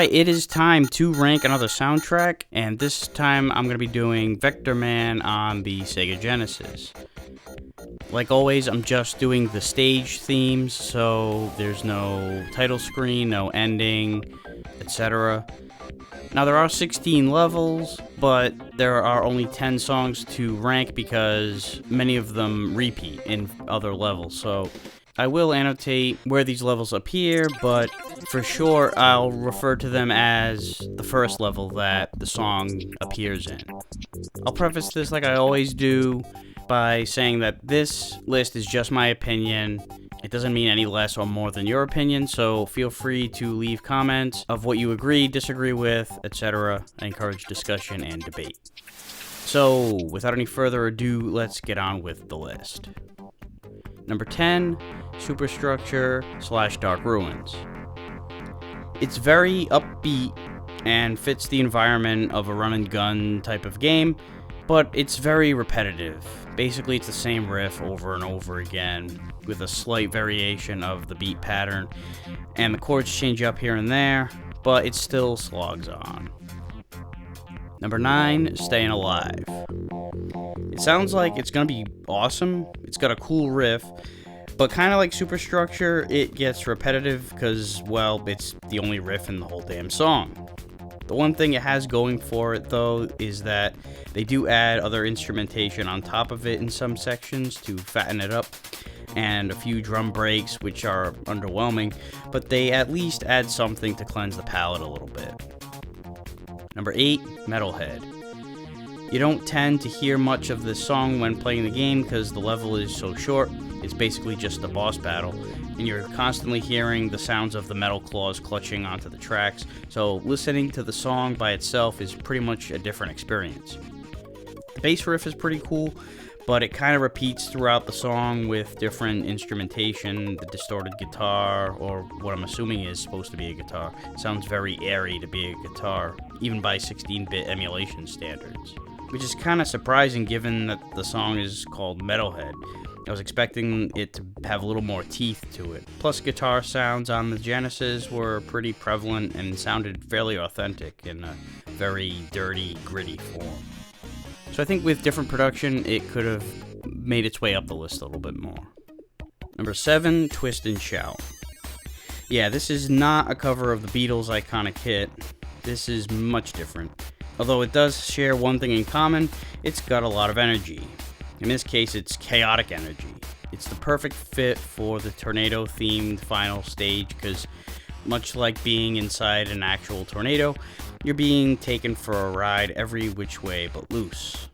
Alright, it is time to rank another soundtrack, and this time I'm going to be doing Vectorman on the Sega Genesis. Like always, I'm just doing the stage themes, so there's no title screen, no ending, etc. Now there are 16 levels, but there are only 10 songs to rank because many of them repeat in other levels, so I will annotate where these levels appear, but for sure I'll refer to them as the first level that the song appears in. I'll preface this like I always do by saying that this list is just my opinion. It doesn't mean any less or more than your opinion, so feel free to leave comments of what you agree, disagree with, etc. I encourage discussion and debate. So, without any further ado, let's get on with the list. Number 10, Superstructure / Dark Ruins. It's very upbeat and fits the environment of a run and gun type of game, but it's very repetitive. Basically, it's the same riff over and over again with a slight variation of the beat pattern, and the chords change up here and there, but it still slogs on. Number 9, Staying Alive. It sounds like it's gonna be awesome. It's got a cool riff, but kind of like Superstructure, it gets repetitive because, well, it's the only riff in the whole damn song. The one thing it has going for it, though, is that they do add other instrumentation on top of it in some sections to fatten it up, and a few drum breaks, which are underwhelming, but they at least add something to cleanse the palate a little bit. Number 8, Metalhead. You don't tend to hear much of this song when playing the game because the level is so short. It's basically just a boss battle, and you're constantly hearing the sounds of the metal claws clutching onto the tracks, so listening to the song by itself is pretty much a different experience. The bass riff is pretty cool, but it kind of repeats throughout the song with different instrumentation. The distorted guitar, or what I'm assuming is supposed to be a guitar, sounds very airy to be a guitar, even by 16-bit emulation standards. Which is kind of surprising given that the song is called Metalhead. I was expecting it to have a little more teeth to it. Plus, guitar sounds on the Genesis were pretty prevalent and sounded fairly authentic in a very dirty, gritty form. So I think with different production, it could have made its way up the list a little bit more. Number 7, Twist and Shout. Yeah, this is not a cover of the Beatles' iconic hit. This is much different. Although it does share one thing in common, it's got a lot of energy. In this case, it's chaotic energy. It's the perfect fit for the tornado-themed final stage because, much like being inside an actual tornado, you're being taken for a ride every which way but loose.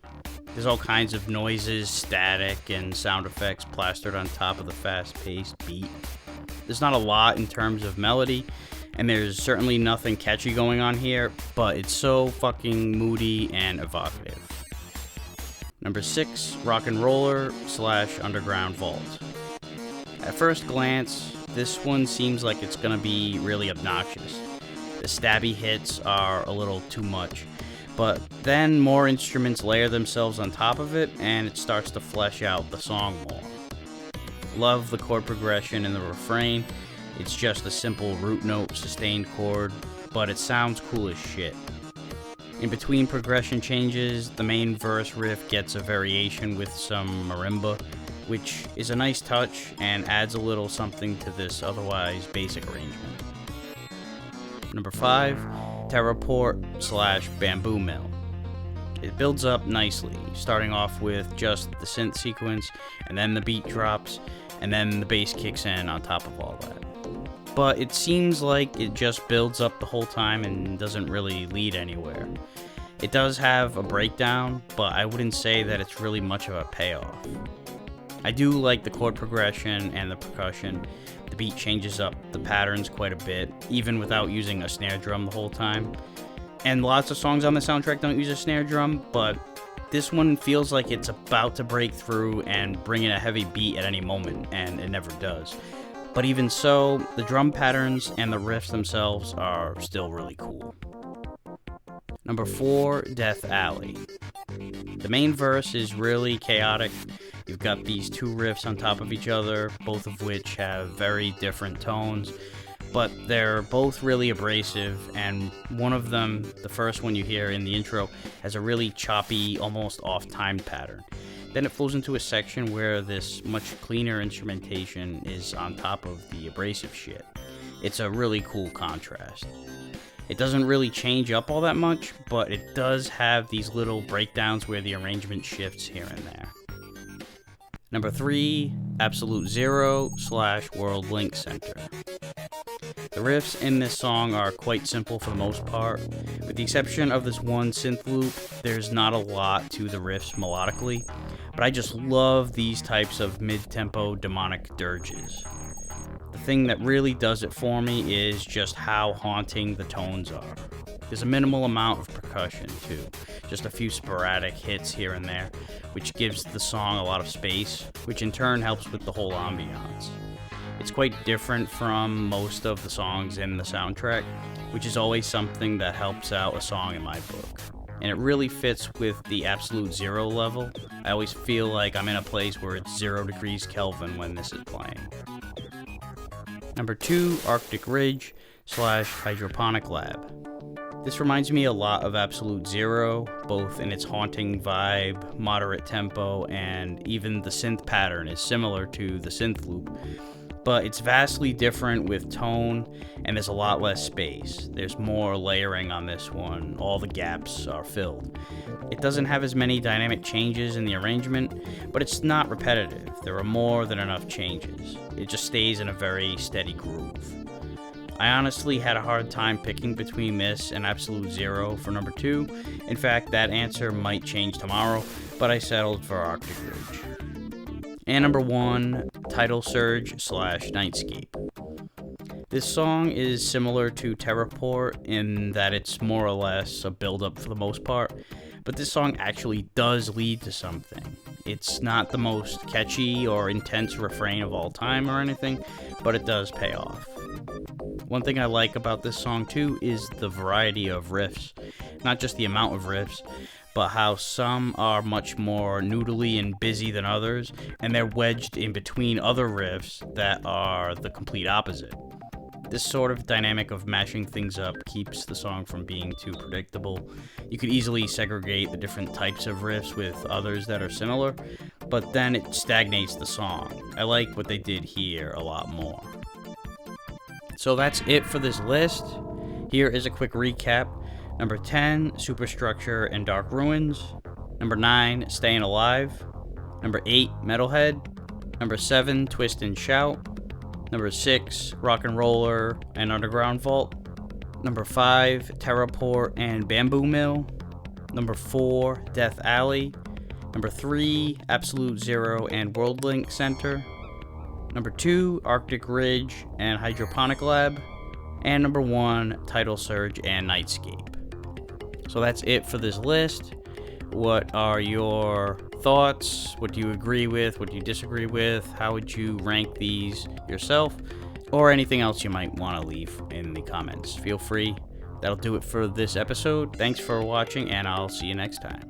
There's all kinds of noises, static, and sound effects plastered on top of the fast-paced beat. There's not a lot in terms of melody, and there's certainly nothing catchy going on here, but it's so fucking moody and evocative. Number 6, Rock and Roller / Underground Vault. At first glance, this one seems like it's gonna be really obnoxious. The stabby hits are a little too much, but then more instruments layer themselves on top of it, and it starts to flesh out the song more. Love the chord progression in the refrain. It's just a simple root note sustained chord, but it sounds cool as shit. In between progression changes, the main verse riff gets a variation with some marimba, which is a nice touch and adds a little something to this otherwise basic arrangement. Number 5, Teraport / Bamboo Mill. It builds up nicely, starting off with just the synth sequence, and then the beat drops, and then the bass kicks in on top of all that. But it seems like it just builds up the whole time and doesn't really lead anywhere. It does have a breakdown, but I wouldn't say that it's really much of a payoff. I do like the chord progression and the percussion. The beat changes up the patterns quite a bit, even without using a snare drum the whole time. And lots of songs on the soundtrack don't use a snare drum, but this one feels like it's about to break through and bring in a heavy beat at any moment, and it never does. But even so, the drum patterns and the riffs themselves are still really cool. Number 4, Death Alley. The main verse is really chaotic. You've got these two riffs on top of each other, both of which have very different tones, but they're both really abrasive, and one of them, the first one you hear in the intro, has a really choppy, almost off-timed pattern. Then it flows into a section where this much cleaner instrumentation is on top of the abrasive shit. It's a really cool contrast. It doesn't really change up all that much, but it does have these little breakdowns where the arrangement shifts here and there. Number 3, Absolute Zero / World Link Center. The riffs in this song are quite simple for the most part. With the exception of this one synth loop, there's not a lot to the riffs melodically, but I just love these types of mid-tempo demonic dirges. The thing that really does it for me is just how haunting the tones are. There's a minimal amount of percussion too, just a few sporadic hits here and there, which gives the song a lot of space, which in turn helps with the whole ambiance. It's quite different from most of the songs in the soundtrack, which is always something that helps out a song in my book. And it really fits with the absolute zero level. I always feel like I'm in a place where it's 0 degrees Kelvin when this is playing. Number 2, Arctic Ridge / Hydroponic Lab. This reminds me a lot of Absolute Zero, both in its haunting vibe, moderate tempo, and even the synth pattern is similar to the synth loop. But it's vastly different with tone, and there's a lot less space. There's more layering on this one, all the gaps are filled. It doesn't have as many dynamic changes in the arrangement, but it's not repetitive. There are more than enough changes. It just stays in a very steady groove. I honestly had a hard time picking between this and Absolute Zero for number 2. In fact, that answer might change tomorrow, but I settled for Arctic Ridge. And number 1, Tidal Surge / Nightscape. This song is similar to Teraport in that it's more or less a build-up for the most part, but this song actually does lead to something. It's not the most catchy or intense refrain of all time or anything, but it does pay off. One thing I like about this song too is the variety of riffs, not just the amount of riffs, but how some are much more noodly and busy than others, and they're wedged in between other riffs that are the complete opposite. This sort of dynamic of mashing things up keeps the song from being too predictable. You could easily segregate the different types of riffs with others that are similar, but then it stagnates the song. I like what they did here a lot more. So that's it for this list. Here is a quick recap. Number 10, Superstructure and Dark Ruins. Number 9, Staying Alive. Number 8, Metalhead. Number 7, Twist and Shout. Number 6, Rock and Roller and Underground Vault. Number 5, Teraport and Bamboo Mill. Number 4, Death Alley. Number 3, Absolute Zero and World Link Center. Number 2, Arctic Ridge and Hydroponic Lab. And number 1, Tidal Surge and Nightscape. So that's it for this list. What are your thoughts? What do you agree with? What do you disagree with? How would you rank these yourself? Or anything else you might want to leave in the comments. Feel free. That'll do it for this episode. Thanks for watching, and I'll see you next time.